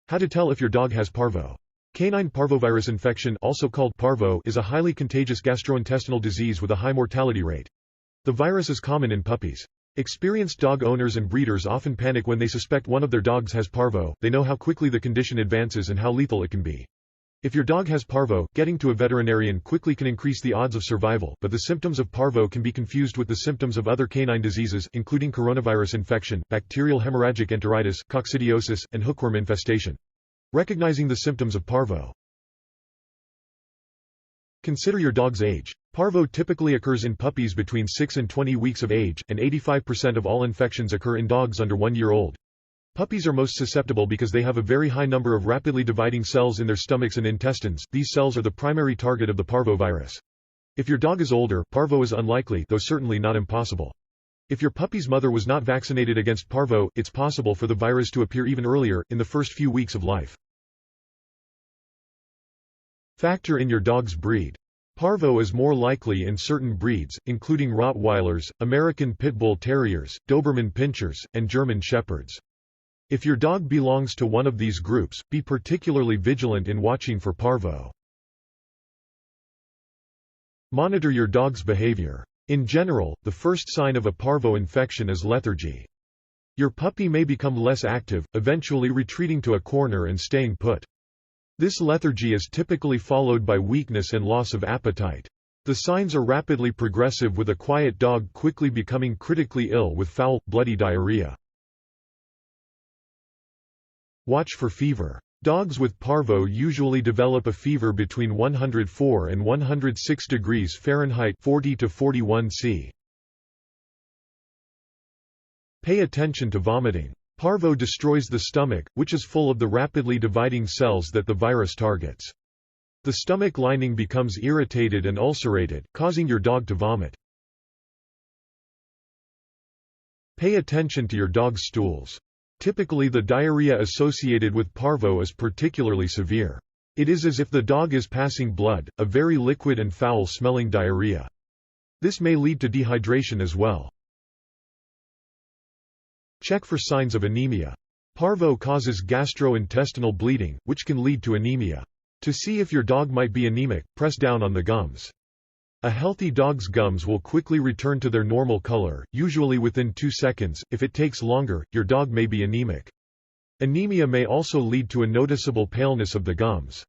How to tell if your dog has parvo. Canine parvovirus infection, also called parvo, is a highly contagious gastrointestinal disease with a high mortality rate. The virus is common in puppies. Experienced dog owners and breeders often panic when they suspect one of their dogs has parvo. They know how quickly the condition advances and how lethal it can be. If your dog has parvo, getting to a veterinarian quickly can increase the odds of survival, but the symptoms of parvo can be confused with the symptoms of other canine diseases, including coronavirus infection, bacterial hemorrhagic enteritis, coccidiosis, and hookworm infestation. Recognizing the symptoms of parvo. Consider your dog's age. Parvo typically occurs in puppies between 6 and 20 weeks of age, and 85% of all infections occur in dogs under 1 year old. Puppies are most susceptible because they have a very high number of rapidly dividing cells in their stomachs and intestines. These cells are the primary target of the parvovirus. If your dog is older, parvo is unlikely, though certainly not impossible. If your puppy's mother was not vaccinated against parvo, it's possible for the virus to appear even earlier, in the first few weeks of life. Factor in your dog's breed. Parvo is more likely in certain breeds, including Rottweilers, American Pit Bull Terriers, Doberman Pinschers, and German Shepherds. If your dog belongs to one of these groups, be particularly vigilant in watching for parvo. Monitor your dog's behavior. In general, the first sign of a parvo infection is lethargy. Your puppy may become less active, eventually retreating to a corner and staying put. This lethargy is typically followed by weakness and loss of appetite. The signs are rapidly progressive, with a quiet dog quickly becoming critically ill with foul, bloody diarrhea. Watch for fever. Dogs with parvo usually develop a fever between 104 and 106 degrees Fahrenheit 40 to 41 C. Pay attention to vomiting. Parvo destroys the stomach, which is full of the rapidly dividing cells that the virus targets. The stomach lining becomes irritated and ulcerated, causing your dog to vomit. Pay attention to your dog's stools. Typically, the diarrhea associated with parvo is particularly severe. It is as if the dog is passing blood, a very liquid and foul-smelling diarrhea. This may lead to dehydration as well. Check for signs of anemia. Parvo causes gastrointestinal bleeding, which can lead to anemia. To see if your dog might be anemic, press down on the gums. A healthy dog's gums will quickly return to their normal color, usually within 2 seconds. If it takes longer, your dog may be anemic. Anemia may also lead to a noticeable paleness of the gums.